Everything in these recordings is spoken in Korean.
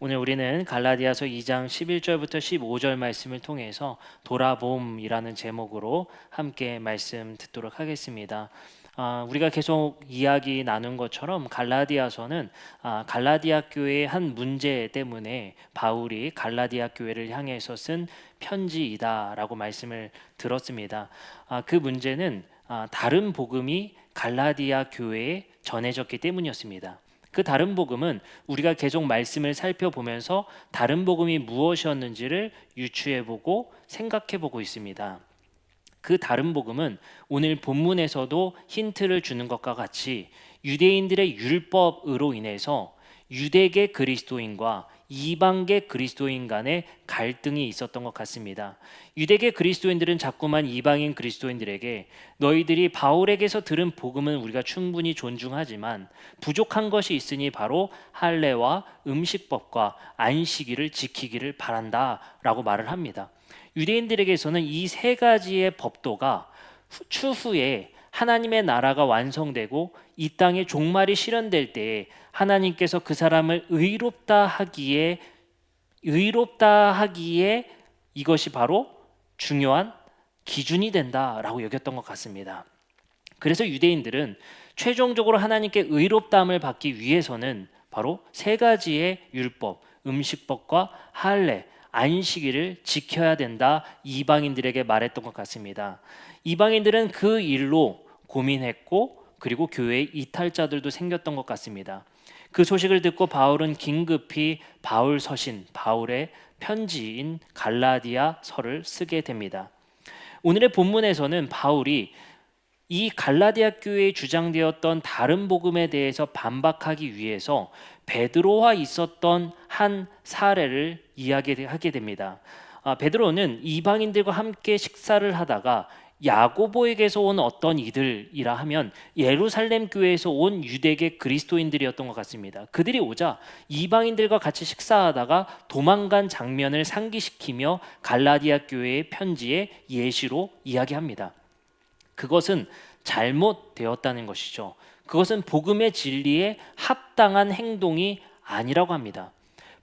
오늘 우리는 갈라디아서 2장 11절부터 15절 말씀을 통해서 돌아봄이라는 제목으로 함께 말씀 듣도록 하겠습니다. 우리가 계속 이야기 나눈 것처럼 갈라디아서는 갈라디아 교회의 한 문제 때문에 바울이 갈라디아 교회를 향해서 쓴 편지이다라고 말씀을 들었습니다. 그 문제는 다른 복음이 갈라디아 교회에 전해졌기 때문이었습니다. 그 다른 복음은 우리가 계속 말씀을 살펴보면서 다른 복음이 무엇이었는지를 유추해보고 생각해보고 있습니다. 그 다른 복음은 오늘 본문에서도 힌트를 주는 것과 같이 유대인들의 율법으로 인해서 유대계 그리스도인과 이방계 그리스도인 간의 갈등이 있었던 것 같습니다. 유대계 그리스도인들은 자꾸만 이방인 그리스도인들에게 너희들이 바울에게서 들은 복음은 우리가 충분히 존중하지만 부족한 것이 있으니 바로 할례와 음식법과 안식일을 지키기를 바란다라고 말을 합니다. 유대인들에게서는 이 세 가지의 법도가 추후에 하나님의 나라가 완성되고 이 땅에 종말이 실현될 때에 하나님께서 그 사람을 의롭다 하기에 이것이 바로 중요한 기준이 된다라고 여겼던 것 같습니다. 그래서 유대인들은 최종적으로 하나님께 의롭다함을 받기 위해서는 바로 세 가지의 율법, 음식법과 할례, 안식일을 지켜야 된다 이방인들에게 말했던 것 같습니다. 이방인들은 그 일로 고민했고 그리고 교회에 이탈자들도 생겼던 것 같습니다. 그 소식을 듣고 바울은 긴급히 바울 서신, 바울의 편지인 갈라디아서를 쓰게 됩니다. 오늘의 본문에서는 바울이 이 갈라디아 교회에 주장되었던 다른 복음에 대해서 반박하기 위해서 베드로와 있었던 한 사례를 이야기하게 됩니다. 베드로는 이방인들과 함께 식사를 하다가 야고보에게서 온 어떤 이들이라 하면 예루살렘 교회에서 온 유대계 그리스도인들이었던 것 같습니다. 그들이 오자 이방인들과 같이 식사하다가 도망간 장면을 상기시키며 갈라디아 교회의 편지에 예시로 이야기합니다. 그것은 잘못되었다는 것이죠. 그것은 복음의 진리에 합당한 행동이 아니라고 합니다.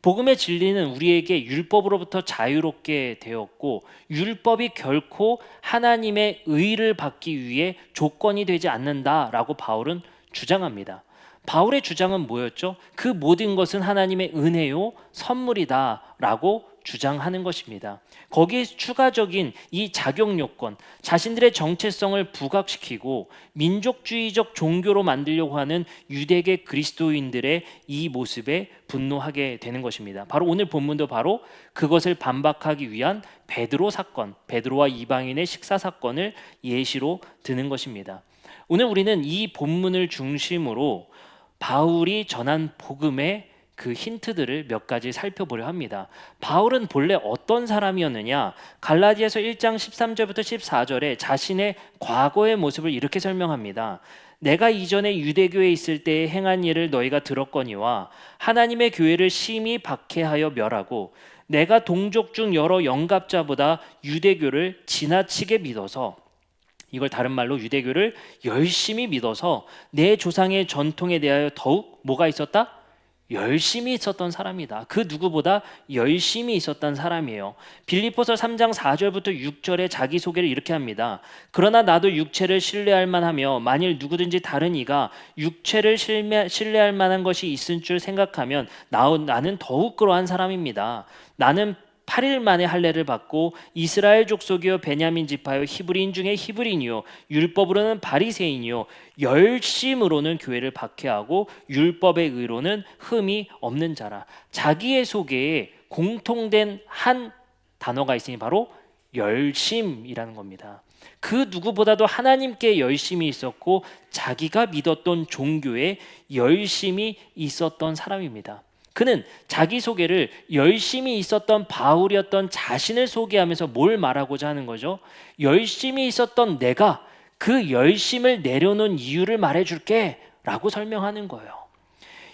복음의 진리는 우리에게 율법으로부터 자유롭게 되었고 율법이 결코 하나님의 의를 받기 위해 조건이 되지 않는다라고 바울은 주장합니다. 바울의 주장은 뭐였죠? 그 모든 것은 하나님의 은혜요 선물이다라고 주장하는 것입니다. 거기에 추가적인 이 작용 요건, 자신들의 정체성을 부각시키고 민족주의적 종교로 만들려고 하는 유대계 그리스도인들의 이 모습에 분노하게 되는 것입니다. 바로 오늘 본문도 바로 그것을 반박하기 위한 베드로 사건, 베드로와 이방인의 식사 사건을 예시로 드는 것입니다. 오늘 우리는 이 본문을 중심으로 바울이 전한 복음의 그 힌트들을 몇 가지 살펴보려 합니다. 바울은 본래 어떤 사람이었느냐? 갈라디아서 1장 13절부터 14절에 자신의 과거의 모습을 이렇게 설명합니다. 내가 이전에 유대교에 있을 때에 행한 일을 너희가 들었거니와 하나님의 교회를 심히 박해하여 멸하고 내가 동족 중 여러 영갑자보다 유대교를 지나치게 믿어서 이걸 다른 말로 유대교를 열심히 믿어서 내 조상의 전통에 대하여 더욱 뭐가 있었다? 열심히 있었던 사람이다. 그 누구보다 열심히 있었던 사람이에요. 빌립보서 3장 4절부터 6절에 자기소개를 이렇게 합니다. 그러나 나도 육체를 신뢰할 만하며 만일 누구든지 다른 이가 육체를 신뢰할 만한 것이 있을 줄 생각하면 나는 더욱 그러한 사람입니다. 나는 8일 만에 할례를 받고 이스라엘 족속이요 베냐민 지파요 히브리인 중에 히브리인이요 율법으로는 바리새인이요 열심으로는 교회를 박해하고 율법의 의로는 흠이 없는 자라. 자기의 소개에 공통된 한 단어가 있으니 바로 열심이라는 겁니다. 그 누구보다도 하나님께 열심히 있었고 자기가 믿었던 종교에 열심히 있었던 사람입니다. 그는 자기소개를 열심히 있었던 바울이었던 자신을 소개하면서 뭘 말하고자 하는 거죠? 열심히 있었던 내가 그 열심을 내려놓은 이유를 말해줄게 라고 설명하는 거예요.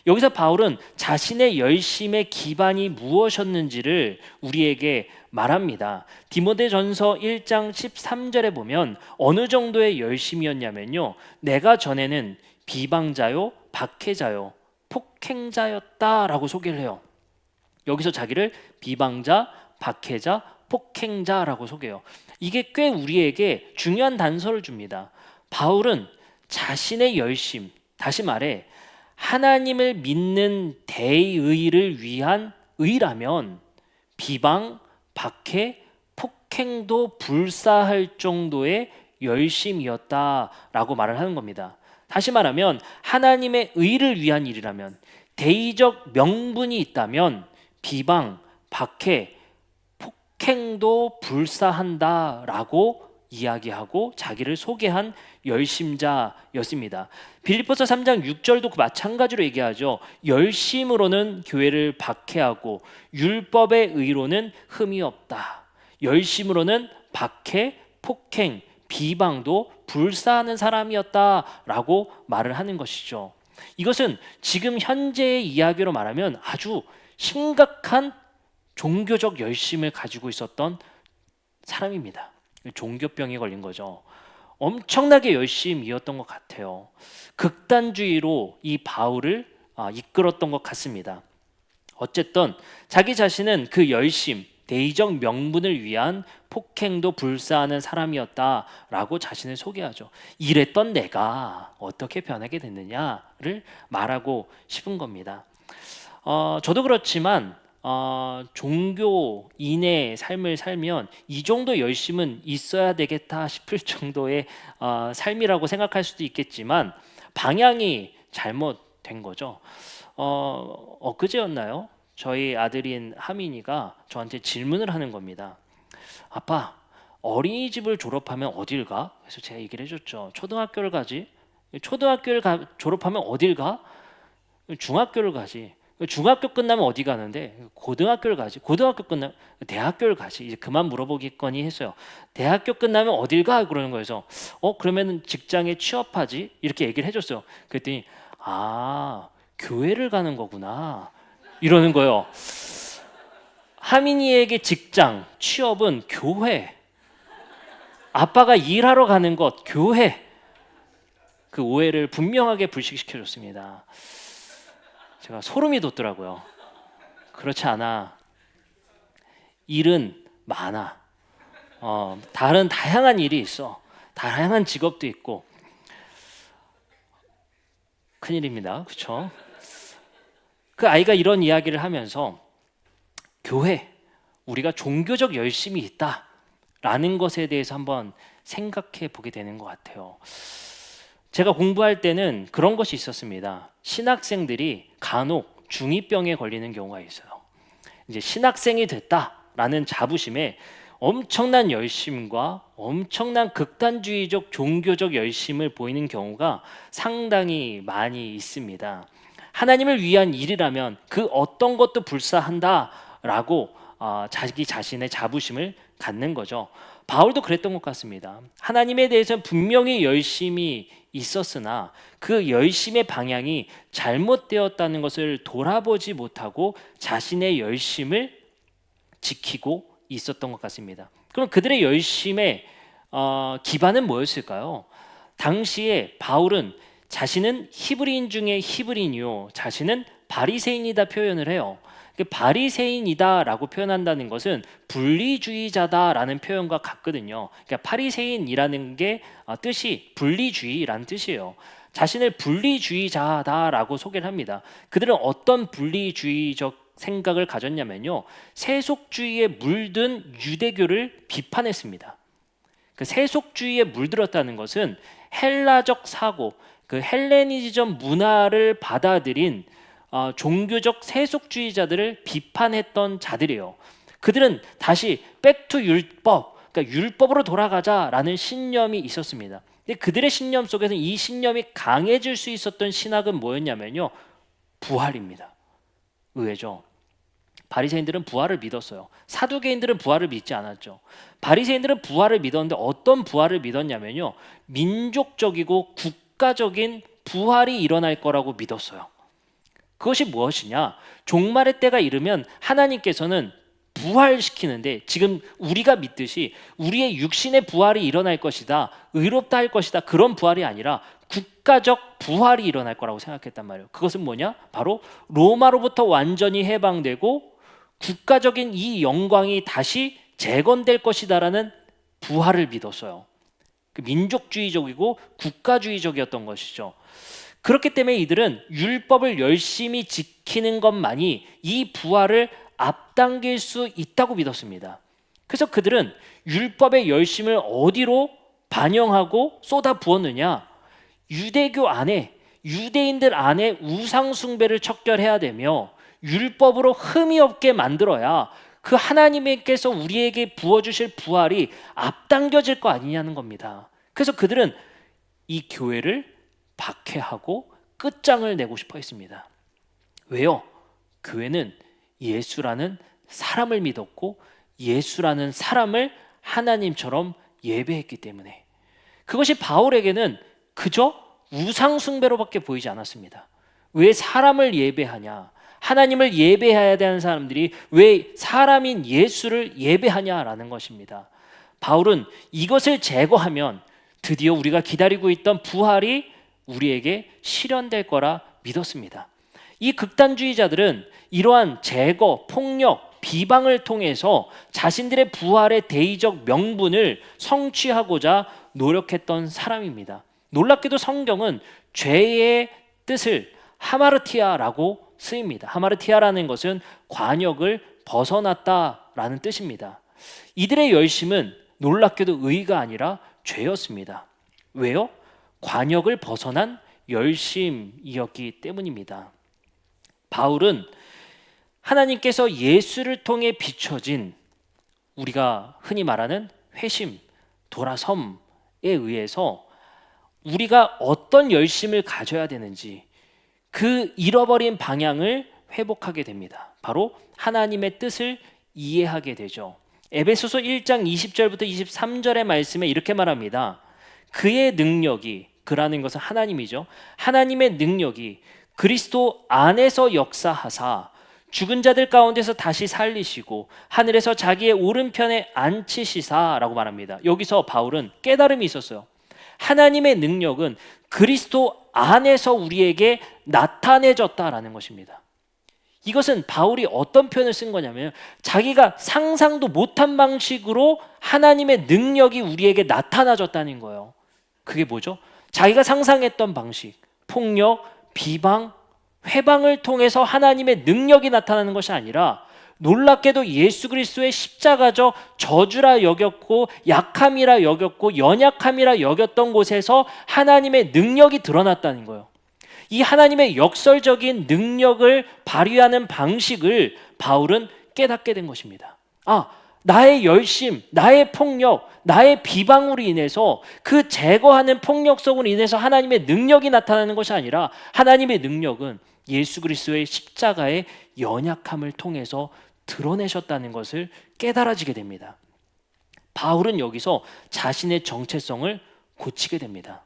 여기서 바울은 자신의 열심의 기반이 무엇이었는지를 우리에게 말합니다. 디모데전서 1장 13절에 보면 어느 정도의 열심이었냐면요, 내가 전에는 비방자요 박해자요 폭행자였다라고 소개를 해요. 여기서 자기를 비방자, 박해자, 폭행자라고 소개해요. 이게 꽤 우리에게 중요한 단서를 줍니다. 바울은 자신의 열심, 다시 말해 하나님을 믿는 대의를 위한 의라면 비방, 박해, 폭행도 불사할 정도의 열심이었다라고 말을 하는 겁니다. 다시 말하면 하나님의 의를 위한 일이라면, 대의적 명분이 있다면 비방, 박해, 폭행도 불사한다라고 이야기하고 자기를 소개한 열심자였습니다. 빌립보서 3장 6절도 마찬가지로 얘기하죠. 열심으로는 교회를 박해하고 율법의 의로는 흠이 없다. 열심으로는 박해, 폭행, 비방도 불사하는 사람이었다라고 말을 하는 것이죠. 이것은 지금 현재의 이야기로 말하면 아주 심각한 종교적 열심을 가지고 있었던 사람입니다. 종교병에 걸린 거죠. 엄청나게 열심이었던 것 같아요. 극단주의로 이 바울을 이끌었던 것 같습니다. 어쨌든 자기 자신은 그 열심, 대의적 명분을 위한 폭행도 불사하는 사람이었다라고 자신을 소개하죠. 이랬던 내가 어떻게 변하게 됐느냐를 말하고 싶은 겁니다. 저도 그렇지만 종교인의 삶을 살면 이 정도 열심은 있어야 되겠다 싶을 정도의 삶이라고 생각할 수도 있겠지만 방향이 잘못된 거죠. 엊그제였나요? 저희 아들인 하민이가 저한테 질문을 하는 겁니다. 아빠, 어린이집을 졸업하면 어딜 가? 그래서 제가 얘기를 해줬죠. 초등학교를 가지. 초등학교를 졸업하면 어딜 가? 중학교를 가지. 중학교 끝나면 어디 가는데? 고등학교를 가지. 고등학교 끝나면 대학교를 가지. 이제 그만 물어보겠거니 했어요. 대학교 끝나면 어딜 가? 그러는 거여서 그러면 직장에 취업하지? 이렇게 얘기를 해줬어요. 그랬더니 교회를 가는 거구나 이러는 거예요. 하민이에게 직장, 취업은 교회. 아빠가 일하러 가는 것, 교회. 그 오해를 분명하게 불식시켜줬습니다. 제가 소름이 돋더라고요. 그렇지 않아. 일은 많아. 다른 다양한 일이 있어. 다양한 직업도 있고. 큰일입니다. 그렇죠? 그 아이가 이런 이야기를 하면서 교회, 우리가 종교적 열심이 있다라는 것에 대해서 한번 생각해 보게 되는 것 같아요. 제가 공부할 때는 그런 것이 있었습니다. 신학생들이 간혹 중2병에 걸리는 경우가 있어요. 이제 신학생이 됐다라는 자부심에 엄청난 열심과 엄청난 극단주의적 종교적 열심을 보이는 경우가 상당히 많이 있습니다. 하나님을 위한 일이라면 그 어떤 것도 불사한다라고 자기 자신의 자부심을 갖는 거죠. 바울도 그랬던 것 같습니다. 하나님에 대해서는 분명히 열심이 있었으나 그 열심의 방향이 잘못되었다는 것을 돌아보지 못하고 자신의 열심을 지키고 있었던 것 같습니다. 그럼 그들의 열심의 기반은 뭐였을까요? 당시에 바울은 자신은 히브리인 중에 히브리인이요, 자신은 바리새인이다 표현을 해요. 바리새인이다라고 표현한다는 것은 분리주의자다라는 표현과 같거든요. 그러니까 바리새인이라는 게 뜻이 분리주의라는 뜻이에요. 자신을 분리주의자다라고 소개를 합니다. 그들은 어떤 분리주의적 생각을 가졌냐면요, 세속주의에 물든 유대교를 비판했습니다. 그 세속주의에 물들었다는 것은 헬라적 사고, 그 헬레니즘 문화를 받아들인 종교적 세속주의자들을 비판했던 자들이에요. 그들은 다시 백투 율법, 그러니까 율법으로 돌아가자라는 신념이 있었습니다. 근데 그들의 신념 속에서 이 신념이 강해질 수 있었던 신학은 뭐였냐면요, 부활입니다. 의외죠. 바리새인들은 부활을 믿었어요. 사두개인들은 부활을 믿지 않았죠. 바리새인들은 부활을 믿었는데 어떤 부활을 믿었냐면요, 민족적이고 국가적인 부활이 일어날 거라고 믿었어요. 그것이 무엇이냐? 종말의 때가 이르면 하나님께서는 부활시키는데, 지금 우리가 믿듯이 우리의 육신의 부활이 일어날 것이다, 의롭다 할 것이다, 그런 부활이 아니라 국가적 부활이 일어날 거라고 생각했단 말이에요. 그것은 뭐냐? 바로 로마로부터 완전히 해방되고 국가적인 이 영광이 다시 재건될 것이다라는 부활을 믿었어요. 민족주의적이고 국가주의적이었던 것이죠. 그렇기 때문에 이들은 율법을 열심히 지키는 것만이 이 부활을 앞당길 수 있다고 믿었습니다. 그래서 그들은 율법의 열심을 어디로 반영하고 쏟아 부었느냐? 유대교 안에, 유대인들 안에 우상 숭배를 척결해야 되며 율법으로 흠이 없게 만들어야 그 하나님께서 우리에게 부어주실 부활이 앞당겨질 거 아니냐는 겁니다. 그래서 그들은 이 교회를 박해하고 끝장을 내고 싶어 했습니다. 왜요? 교회는 예수라는 사람을 믿었고 예수라는 사람을 하나님처럼 예배했기 때문에. 그것이 바울에게는 그저 우상 숭배로밖에 보이지 않았습니다. 왜 사람을 예배하냐? 하나님을 예배해야 되는 사람들이 왜 사람인 예수를 예배하냐라는 것입니다. 바울은 이것을 제거하면 드디어 우리가 기다리고 있던 부활이 우리에게 실현될 거라 믿었습니다. 이 극단주의자들은 이러한 제거, 폭력, 비방을 통해서 자신들의 부활의 대의적 명분을 성취하고자 노력했던 사람입니다. 놀랍게도 성경은 죄의 뜻을 하마르티아라고 쓰입니다. 하마르티아라는 것은 관역을 벗어났다라는 뜻입니다. 이들의 열심은 놀랍게도 의가 아니라 죄였습니다. 왜요? 관역을 벗어난 열심이었기 때문입니다. 바울은 하나님께서 예수를 통해 비춰진 우리가 흔히 말하는 회심, 돌아섬에 의해서 우리가 어떤 열심을 가져야 되는지 그 잃어버린 방향을 회복하게 됩니다. 바로 하나님의 뜻을 이해하게 되죠. 에베소서 1장 20절부터 23절의 말씀에 이렇게 말합니다. 그의 능력이, 그라는 것은 하나님이죠. 하나님의 능력이 그리스도 안에서 역사하사 죽은 자들 가운데서 다시 살리시고 하늘에서 자기의 오른편에 앉히시사라고 말합니다. 여기서 바울은 깨달음이 있었어요. 하나님의 능력은 그리스도 안에서 우리에게 나타내졌다라는 것입니다. 이것은 바울이 어떤 표현을 쓴 거냐면 자기가 상상도 못한 방식으로 하나님의 능력이 우리에게 나타나졌다는 거예요. 그게 뭐죠? 자기가 상상했던 방식, 폭력, 비방, 회방을 통해서 하나님의 능력이 나타나는 것이 아니라 놀랍게도 예수 그리스도의 십자가적 저주라 여겼고 약함이라 여겼고 연약함이라 여겼던 곳에서 하나님의 능력이 드러났다는 거예요. 이 하나님의 역설적인 능력을 발휘하는 방식을 바울은 깨닫게 된 것입니다. 나의 열심, 나의 폭력, 나의 비방으로 인해서 그 제거하는 폭력성으로 인해서 하나님의 능력이 나타나는 것이 아니라 하나님의 능력은 예수 그리스도의 십자가의 연약함을 통해서 드러내셨다는 것을 깨달아지게 됩니다. 바울은 여기서 자신의 정체성을 고치게 됩니다.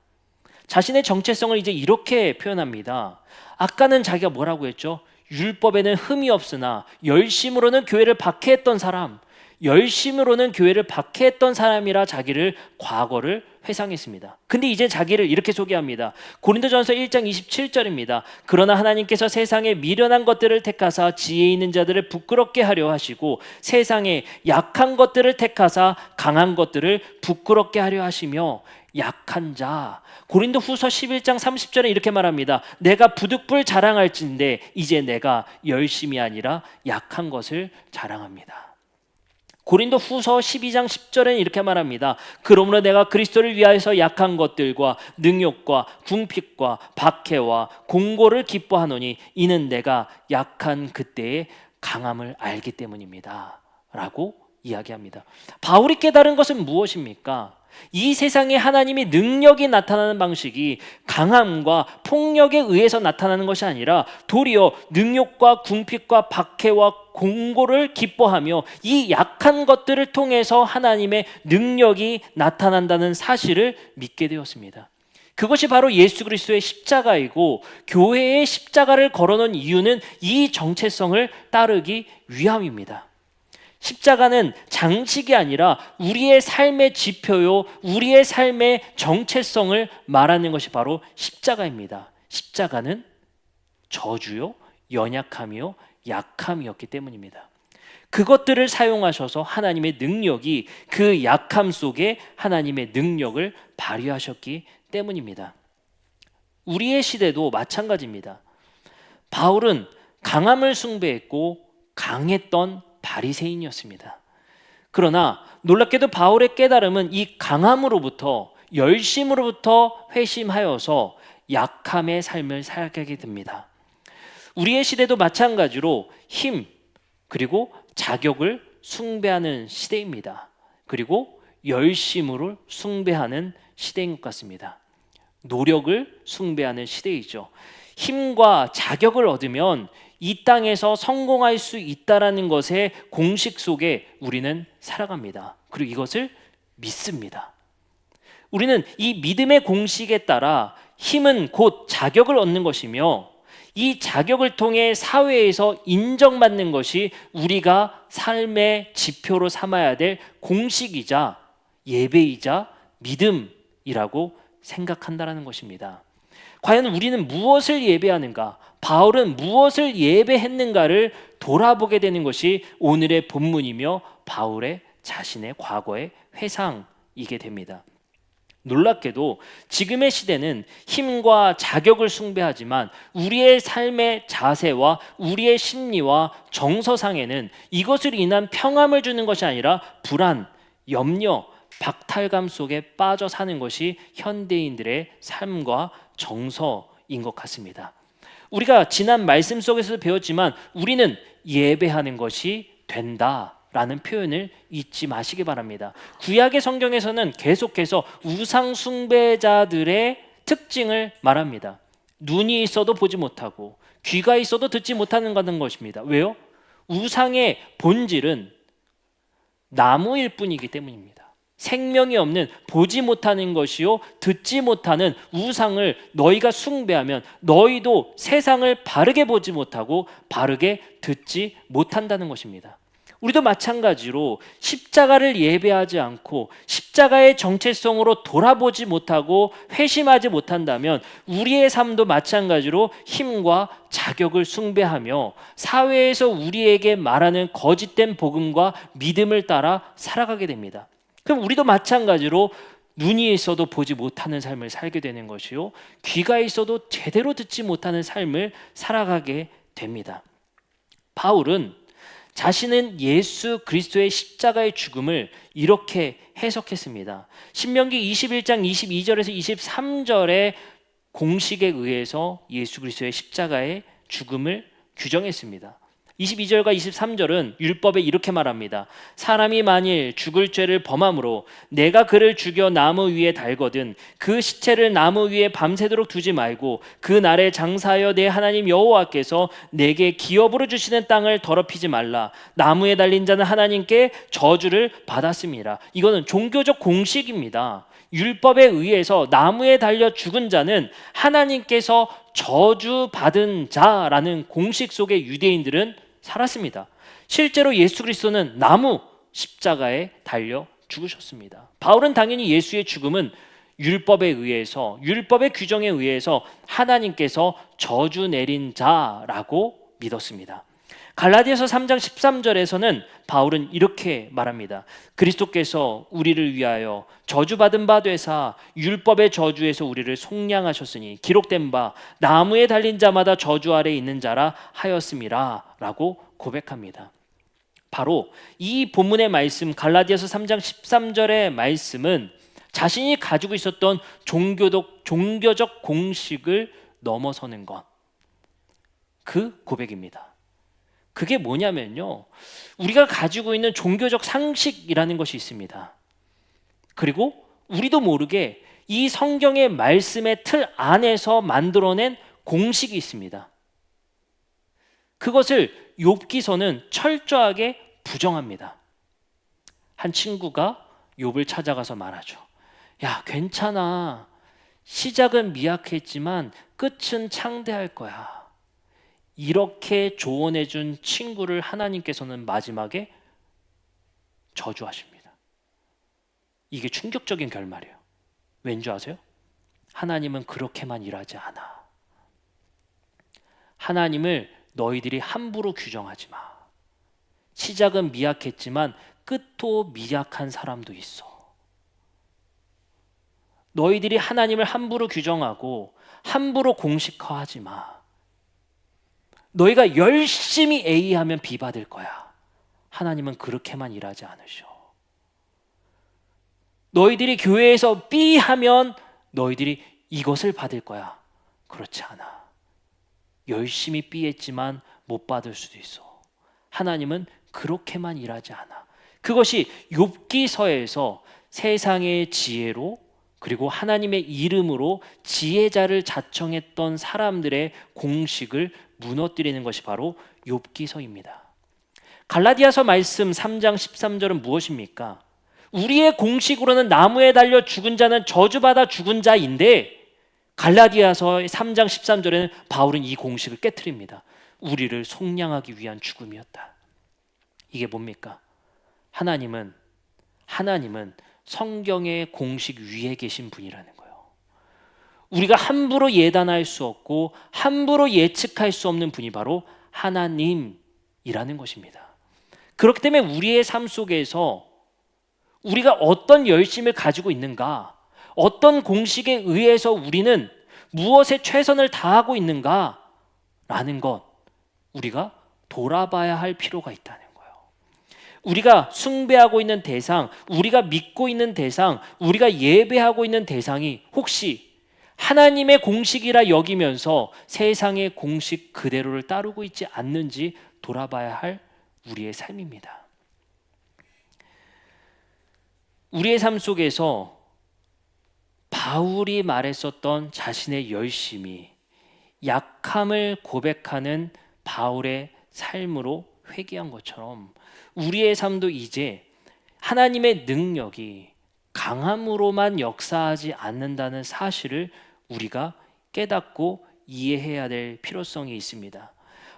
자신의 정체성을 이제 이렇게 표현합니다. 아까는 자기가 뭐라고 했죠? 율법에는 흠이 없으나 열심으로는 교회를 박해했던 사람, 열심으로는 교회를 박해했던 사람이라 자기를 과거를 회상했습니다. 근데 이제 자기를 이렇게 소개합니다. 고린도전서 1장 27절입니다. 그러나 하나님께서 세상에 미련한 것들을 택하사 지혜 있는 자들을 부끄럽게 하려 하시고 세상에 약한 것들을 택하사 강한 것들을 부끄럽게 하려 하시며 약한 자. 고린도 후서 11장 30절에 이렇게 말합니다. 내가 부득불 자랑할진대 이제 내가 열심이 아니라 약한 것을 자랑합니다. 고린도 후서 12장 10절에는 이렇게 말합니다. 그러므로 내가 그리스도를 위하여서 약한 것들과 능욕과 궁핍과 박해와 공고를 기뻐하노니 이는 내가 약한 그때의 강함을 알기 때문입니다. 라고 이야기합니다. 바울이 깨달은 것은 무엇입니까? 이 세상에 하나님이 능력이 나타나는 방식이 강함과 폭력에 의해서 나타나는 것이 아니라 도리어 능욕과 궁핍과 박해와 공고를 기뻐하며 이 약한 것들을 통해서 하나님의 능력이 나타난다는 사실을 믿게 되었습니다. 그것이 바로 예수 그리스도의 십자가이고 교회의 십자가를 걸어놓은 이유는 이 정체성을 따르기 위함입니다. 십자가는 장식이 아니라 우리의 삶의 지표요, 우리의 삶의 정체성을 말하는 것이 바로 십자가입니다. 십자가는 저주요, 연약함이요, 약함이었기 때문입니다. 그것들을 사용하셔서 하나님의 능력이 그 약함 속에 하나님의 능력을 발휘하셨기 때문입니다. 우리의 시대도 마찬가지입니다. 바울은 강함을 숭배했고 강했던 바리새인이었습니다. 그러나 놀랍게도 바울의 깨달음은 이 강함으로부터, 열심으로부터 회심하여서 약함의 삶을 살게 됩니다. 우리의 시대도 마찬가지로 힘 그리고 자격을 숭배하는 시대입니다. 그리고 열심으로 숭배하는 시대인 것 같습니다. 노력을 숭배하는 시대이죠. 힘과 자격을 얻으면 이 땅에서 성공할 수 있다라는 것의 공식 속에 우리는 살아갑니다. 그리고 이것을 믿습니다. 우리는 이 믿음의 공식에 따라 힘은 곧 자격을 얻는 것이며 이 자격을 통해 사회에서 인정받는 것이 우리가 삶의 지표로 삼아야 될 공식이자 예배이자 믿음이라고 생각한다는 것입니다. 과연 우리는 무엇을 예배하는가? 바울은 무엇을 예배했는가를 돌아보게 되는 것이 오늘의 본문이며 바울의 자신의 과거의 회상이게 됩니다. 놀랍게도 지금의 시대는 힘과 자격을 숭배하지만 우리의 삶의 자세와 우리의 심리와 정서상에는 이것을 인한 평안을 주는 것이 아니라 불안, 염려, 박탈감 속에 빠져 사는 것이 현대인들의 삶과 정서인 것 같습니다. 우리가 지난 말씀 속에서도 배웠지만 우리는 예배하는 것이 된다라는 표현을 잊지 마시기 바랍니다. 구약의 성경에서는 계속해서 우상 숭배자들의 특징을 말합니다. 눈이 있어도 보지 못하고 귀가 있어도 듣지 못하는 것입니다. 왜요? 우상의 본질은 나무일 뿐이기 때문입니다. 생명이 없는 보지 못하는 것이요 듣지 못하는 우상을 너희가 숭배하면 너희도 세상을 바르게 보지 못하고 바르게 듣지 못한다는 것입니다. 우리도 마찬가지로 십자가를 예배하지 않고 십자가의 정체성으로 돌아보지 못하고 회심하지 못한다면 우리의 삶도 마찬가지로 힘과 자격을 숭배하며 사회에서 우리에게 말하는 거짓된 복음과 믿음을 따라 살아가게 됩니다. 그럼 우리도 마찬가지로 눈이 있어도 보지 못하는 삶을 살게 되는 것이요 귀가 있어도 제대로 듣지 못하는 삶을 살아가게 됩니다. 바울은 자신은 예수 그리스도의 십자가의 죽음을 이렇게 해석했습니다. 신명기 21장 22절에서 23절의 공식에 의해서 예수 그리스도의 십자가의 죽음을 규정했습니다. 22절과 23절은 율법에 이렇게 말합니다. 사람이 만일 죽을 죄를 범함으로 내가 그를 죽여 나무 위에 달거든 그 시체를 나무 위에 밤새도록 두지 말고 그 날에 장사하여 내 하나님 여호와께서 내게 기업으로 주시는 땅을 더럽히지 말라. 나무에 달린 자는 하나님께 저주를 받았습니다. 이거는 종교적 공식입니다. 율법에 의해서 나무에 달려 죽은 자는 하나님께서 저주받은 자라는 공식 속에 유대인들은 살았습니다. 실제로 예수 그리스도는 나무 십자가에 달려 죽으셨습니다. 바울은 당연히 예수의 죽음은 율법에 의해서 율법의 규정에 의해서 하나님께서 저주 내린 자라고 믿었습니다. 갈라디아서 3장 13절에서는 바울은 이렇게 말합니다. 그리스도께서 우리를 위하여 저주받은 바 되사 율법의 저주에서 우리를 속량하셨으니 기록된 바 나무에 달린 자마다 저주 아래 있는 자라 하였음이라 라고 고백합니다. 바로 이 본문의 말씀 갈라디아서 3장 13절의 말씀은 자신이 가지고 있었던 종교적 공식을 넘어서는 것, 그 고백입니다. 그게 뭐냐면요, 우리가 가지고 있는 종교적 상식이라는 것이 있습니다. 그리고 우리도 모르게 이 성경의 말씀의 틀 안에서 만들어낸 공식이 있습니다. 그것을 욥기서는 철저하게 부정합니다. 한 친구가 욥을 찾아가서 말하죠. 야, 괜찮아. 시작은 미약했지만 끝은 창대할 거야. 이렇게 조언해준 친구를 하나님께서는 마지막에 저주하십니다. 이게 충격적인 결말이에요. 왠지 아세요? 하나님은 그렇게만 일하지 않아. 하나님을 너희들이 함부로 규정하지 마. 시작은 미약했지만 끝도 미약한 사람도 있어. 너희들이 하나님을 함부로 규정하고 함부로 공식화하지 마. 너희가 열심히 A하면 B 받을 거야. 하나님은 그렇게만 일하지 않으셔. 너희들이 교회에서 B 하면 너희들이 이것을 받을 거야. 그렇지 않아. 열심히 B 했지만 못 받을 수도 있어. 하나님은 그렇게만 일하지 않아. 그것이 욥기서에서 세상의 지혜로 그리고 하나님의 이름으로 지혜자를 자청했던 사람들의 공식을 무너뜨리는 것이 바로 욥기서입니다. 갈라디아서 말씀 3장 13절은 무엇입니까? 우리의 공식으로는 나무에 달려 죽은 자는 저주받아 죽은 자인데, 갈라디아서 3장 13절에는 바울은 이 공식을 깨트립니다. 우리를 속량하기 위한 죽음이었다. 이게 뭡니까? 하나님은 성경의 공식 위에 계신 분이라는 거예요. 우리가 함부로 예단할 수 없고 함부로 예측할 수 없는 분이 바로 하나님이라는 것입니다. 그렇기 때문에 우리의 삶 속에서 우리가 어떤 열심을 가지고 있는가, 어떤 공식에 의해서 우리는 무엇에 최선을 다하고 있는가 라는 것, 우리가 돌아봐야 할 필요가 있다는 거예요. 우리가 숭배하고 있는 대상, 우리가 믿고 있는 대상, 우리가 예배하고 있는 대상이 혹시 하나님의 공식이라 여기면서 세상의 공식 그대로를 따르고 있지 않는지 돌아봐야 할 우리의 삶입니다. 우리의 삶 속에서 바울이 말했었던 자신의 열심이 약함을 고백하는 바울의 삶으로 회귀한 것처럼 우리의 삶도 이제 하나님의 능력이 강함으로만 역사하지 않는다는 사실을 우리가 깨닫고 이해해야 될 필요성이 있습니다.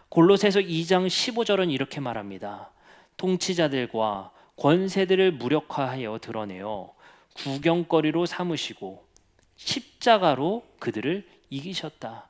골로새서 2장 15절은 이렇게 말합니다. 통치자들과 권세들을 무력화하여 드러내어 구경거리로 삼으시고 십자가로 그들을 이기셨다.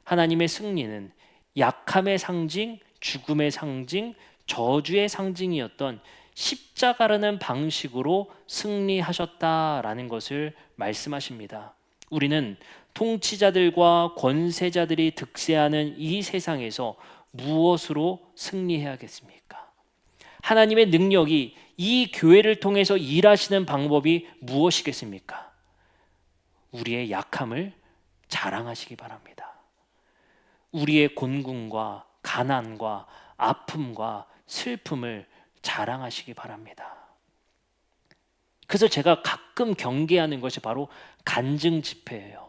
하나님의 승리는 약함의 상징, 죽음의 상징, 저주의 상징이었던 십자가라는 방식으로 승리하셨다라는 것을 말씀하십니다. 우리는 통치자들과 권세자들이 득세하는 이 세상에서 무엇으로 승리해야겠습니까? 하나님의 능력이 이 교회를 통해서 일하시는 방법이 무엇이겠습니까? 우리의 약함을 자랑하시기 바랍니다. 우리의 곤궁과 가난과 아픔과 슬픔을 자랑하시기 바랍니다. 그래서 제가 가끔 경계하는 것이 바로 간증 집회예요.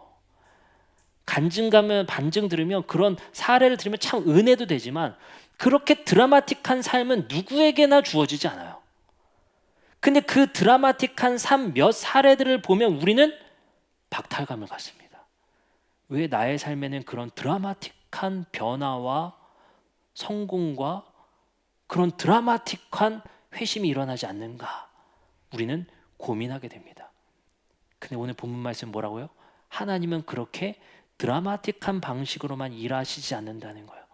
간증 가면 반증 들으면 그런 사례를 들으면 참 은혜도 되지만 그렇게 드라마틱한 삶은 누구에게나 주어지지 않아요. 근데 그 드라마틱한 삶 몇 사례들을 보면 우리는 박탈감을 갖습니다. 왜 나의 삶에는 그런 드라마틱한 변화와 성공과 그런 드라마틱한 회심이 일어나지 않는가? 우리는 고민하게 됩니다. 근데 오늘 본문 말씀 뭐라고요? 하나님은 그렇게 드라마틱한 방식으로만 일하시지 않는다는 거예요.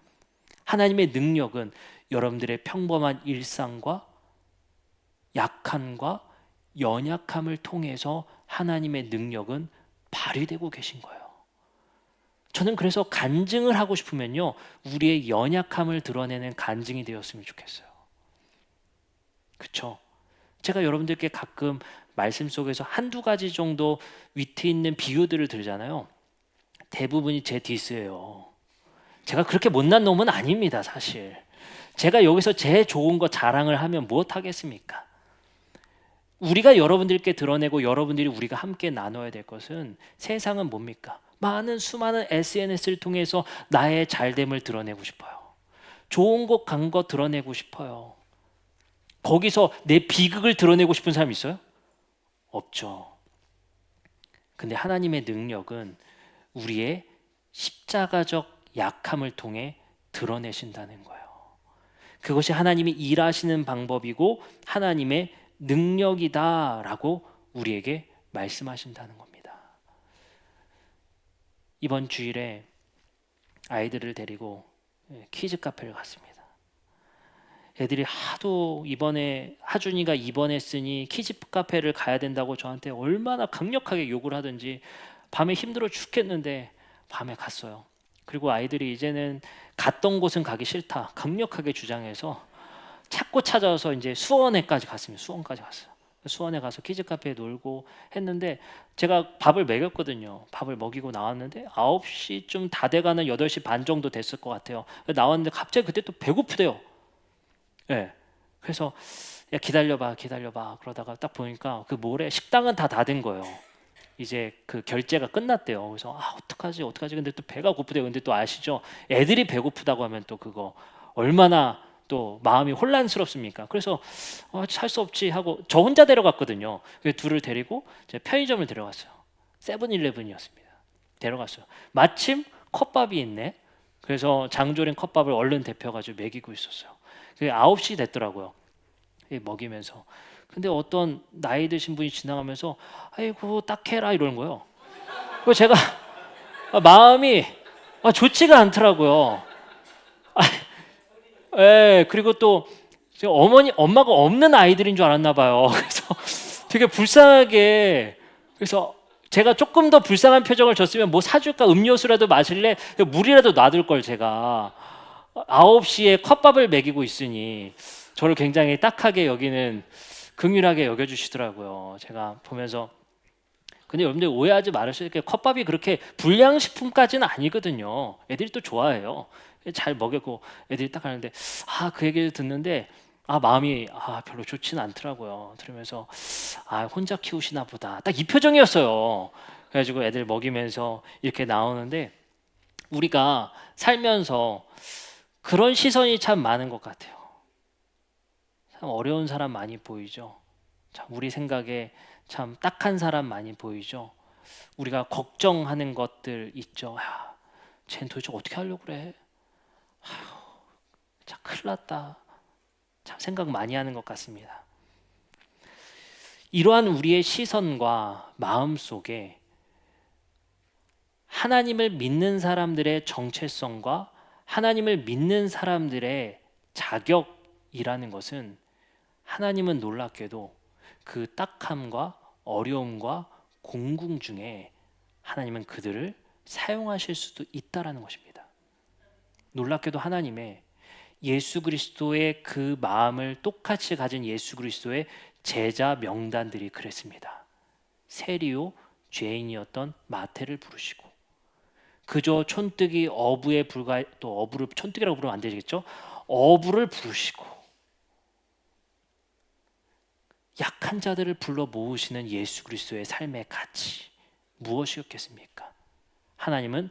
하나님의 능력은 여러분들의 평범한 일상과 약함과 연약함을 통해서 하나님의 능력은 발휘되고 계신 거예요. 저는 그래서 간증을 하고 싶으면요, 우리의 연약함을 드러내는 간증이 되었으면 좋겠어요. 그렇죠? 제가 여러분들께 가끔 말씀 속에서 한두 가지 정도 위트 있는 비유들을 들잖아요. 대부분이 제 디스예요. 제가 그렇게 못난 놈은 아닙니다, 사실. 제가 여기서 제 좋은 거 자랑을 하면 무엇 하겠습니까? 우리가 여러분들께 드러내고 여러분들이 우리가 함께 나눠야 될 것은, 세상은 뭡니까? 수많은 SNS를 통해서 나의 잘됨을 드러내고 싶어요. 좋은 곳 간 거 드러내고 싶어요. 거기서 내 비극을 드러내고 싶은 사람 있어요? 없죠. 근데 하나님의 능력은 우리의 십자가적 약함을 통해 드러내신다는 거예요. 그것이 하나님이 일하시는 방법이고 하나님의 능력이다라고 우리에게 말씀하신다는 겁니다. 이번 주일에 아이들을 데리고 퀴즈 카페를 갔습니다. 애들이 하도 이번에 하준이가 입원했으니 키즈 카페를 가야 된다고 저한테 얼마나 강력하게 욕을 하든지 밤에 힘들어 죽겠는데 밤에 갔어요. 그리고 아이들이 이제는 갔던 곳은 가기 싫다 강력하게 주장해서 찾고 찾아서 이제 수원에까지 갔습니다. 수원까지 갔어요. 수원에 가서 키즈 카페에 놀고 했는데 제가 밥을 먹였거든요. 밥을 먹이고 나왔는데 9시 좀 다 돼가는 8시 반 정도 됐을 것 같아요. 나왔는데 갑자기 그때 또 배고프대요. 예. 그래서 야 기다려봐 기다려봐 그러다가 딱 보니까 그 모래 식당은 다 닫은 거예요. 이제 그 결제가 끝났대요. 그래서 어떡하지 어떡하지 근데 또 배가 고프대요. 근데 또 아시죠? 애들이 배고프다고 하면 또 그거 얼마나 또 마음이 혼란스럽습니까? 그래서 살 수 없지 하고 저 혼자 데려갔거든요. 그 둘을 데리고 이제 편의점을 데려갔어요. 세븐일레븐이었습니다. 데려갔어요. 마침 컵밥이 있네. 그래서 장조림 컵밥을 얼른 데펴가지고 먹이고 있었어요. 그게 9시 됐더라고요. 먹이면서. 근데 어떤 나이 드신 분이 지나가면서 아이고 딱해라 이러는 거예요. 그래서 제가 마음이 좋지가 않더라고요. 예, 그리고 또 엄마가 없는 아이들인 줄 알았나 봐요. 그래서 되게 불쌍하게 그래서 제가 조금 더 불쌍한 표정을 줬으면 뭐 사줄까 음료수라도 마실래 물이라도 놔둘 걸 제가 9시에 컵밥을 먹이고 있으니 저를 굉장히 딱하게 여기는 긍휼하게 여겨주시더라고요. 제가 보면서 근데 여러분들 오해하지 말으셔야 될 게 컵밥이 그렇게 불량식품까지는 아니거든요. 애들이 또 좋아해요. 잘 먹였고 애들이 딱 하는데 그 얘기를 듣는데 마음이 별로 좋지는 않더라고요. 들으면서 혼자 키우시나 보다 딱 이 표정이었어요. 그래가지고 애들 먹이면서 이렇게 나오는데 우리가 살면서 그런 시선이 참 많은 것 같아요. 참 어려운 사람 많이 보이죠. 참 우리 생각에 참 딱한 사람 많이 보이죠. 우리가 걱정하는 것들 있죠. 쟤는 도대체 어떻게 하려고 그래? 참 큰일 났다. 참 생각 많이 하는 것 같습니다. 이러한 우리의 시선과 마음 속에 하나님을 믿는 사람들의 정체성과 하나님을 믿는 사람들의 자격이라는 것은 하나님은 놀랍게도 그 딱함과 어려움과 공궁 중에 하나님은 그들을 사용하실 수도 있다라는 것입니다. 놀랍게도 하나님의 예수 그리스도의 그 마음을 똑같이 가진 예수 그리스도의 제자 명단들이 그랬습니다. 세리요 죄인이었던 마태를 부르시고 그저 촌뜨기 어부에 불과 또 어부를 촌뜨기라고 부르면 안 되겠죠? 어부를 부르시고 약한 자들을 불러 모으시는 예수 그리스도의 삶의 가치 무엇이었겠습니까? 하나님은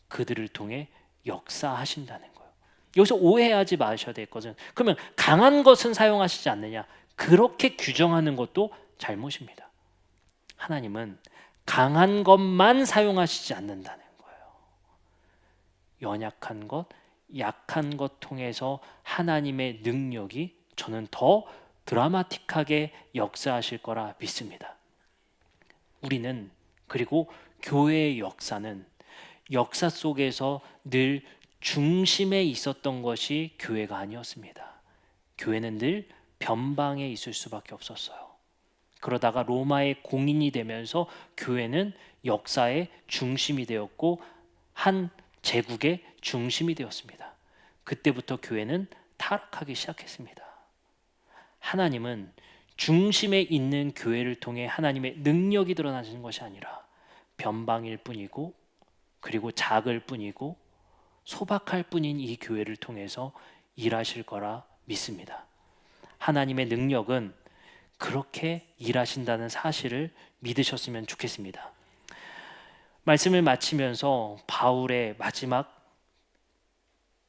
그들을 통해 역사하신다는 거예요. 여기서 오해하지 마셔야 될 것은 그러면 강한 것은 사용하시지 않느냐? 그렇게 규정하는 것도 잘못입니다. 하나님은 강한 것만 사용하시지 않는다는 거예요. 연약한 것, 약한 것 통해서 하나님의 능력이 저는 더 드라마틱하게 역사하실 거라 믿습니다. 우리는 그리고 교회의 역사는 역사 속에서 늘 중심에 있었던 것이 교회가 아니었습니다. 교회는 늘 변방에 있을 수밖에 없었어요. 그러다가 로마의 공인이 되면서 교회는 역사의 중심이 되었고 한 제국의 중심이 되었습니다. 그때부터 교회는 타락하기 시작했습니다. 하나님은 중심에 있는 교회를 통해 하나님의 능력이 드러나는 것이 아니라 변방일 뿐이고 그리고 작을 뿐이고 소박할 뿐인 이 교회를 통해서 일하실 거라 믿습니다. 하나님의 능력은 그렇게 일하신다는 사실을 믿으셨으면 좋겠습니다. 말씀을 마치면서 바울의 마지막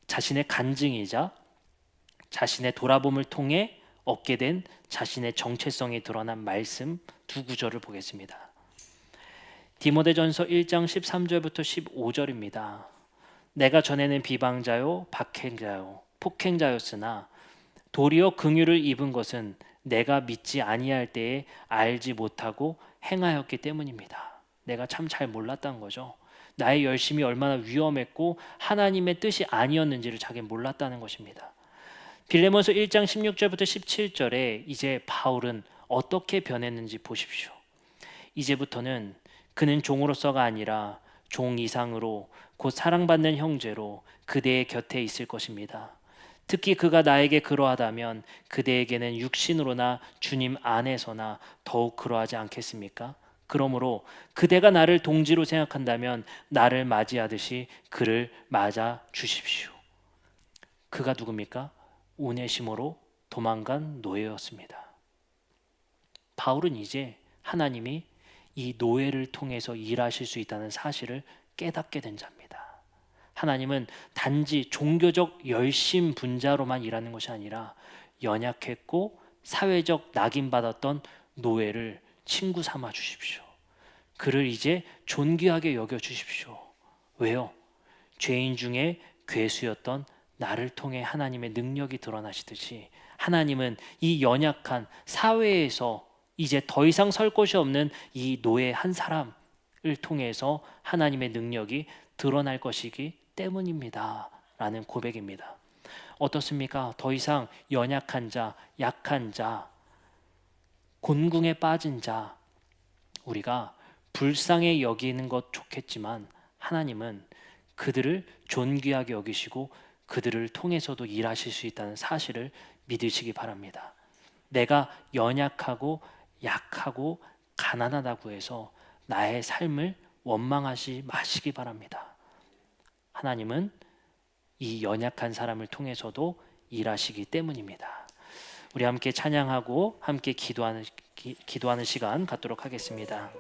자신의 간증이자 자신의 돌아봄을 통해 얻게 된 자신의 정체성이 드러난 말씀 두 구절을 보겠습니다. 디모데전서 1장 13절부터 15절입니다. 내가 전에는 비방자요 박해자요 폭행자였으나 도리어 긍휼을 입은 것은 내가 믿지 아니할 때에 알지 못하고 행하였기 때문입니다. 내가 참 잘 몰랐다는 거죠. 나의 열심이 얼마나 위험했고 하나님의 뜻이 아니었는지를 자기는 몰랐다는 것입니다. 빌레몬서 1장 16절부터 17절에 이제 바울은 어떻게 변했는지 보십시오. 이제부터는 그는 종으로서가 아니라 종 이상으로 곧 사랑받는 형제로 그대의 곁에 있을 것입니다. 특히 그가 나에게 그러하다면 그대에게는 육신으로나 주님 안에서나 더욱 그러하지 않겠습니까? 그러므로 그대가 나를 동지로 생각한다면 나를 맞이하듯이 그를 맞아 주십시오. 그가 누굽니까? 오네시모로 도망간 노예였습니다. 바울은 이제 하나님이 이 노예를 통해서 일하실 수 있다는 사실을 깨닫게 된 자입니다. 하나님은 단지 종교적 열심 분자로만 일하는 것이 아니라 연약했고 사회적 낙인받았던 노예를 친구 삼아 주십시오. 그를 이제 존귀하게 여겨 주십시오. 왜요? 죄인 중에 괴수였던 나를 통해 하나님의 능력이 드러나시듯이 하나님은 이 연약한 사회에서 이제 더 이상 설 곳이 없는 이 노예 한 사람을 통해서 하나님의 능력이 드러날 것이기 때문입니다. 라는 고백입니다. 어떻습니까? 더 이상 연약한 자, 약한 자, 곤궁에 빠진 자, 우리가 불쌍히 여기는 것 좋겠지만 하나님은 그들을 존귀하게 여기시고 그들을 통해서도 일하실 수 있다는 사실을 믿으시기 바랍니다. 내가 연약하고 약하고 가난하다고 해서 나의 삶을 원망하지 마시기 바랍니다. 하나님은 이 연약한 사람을 통해서도 일하시기 때문입니다. 우리 함께 찬양하고 함께 기도하는 시간 갖도록 하겠습니다.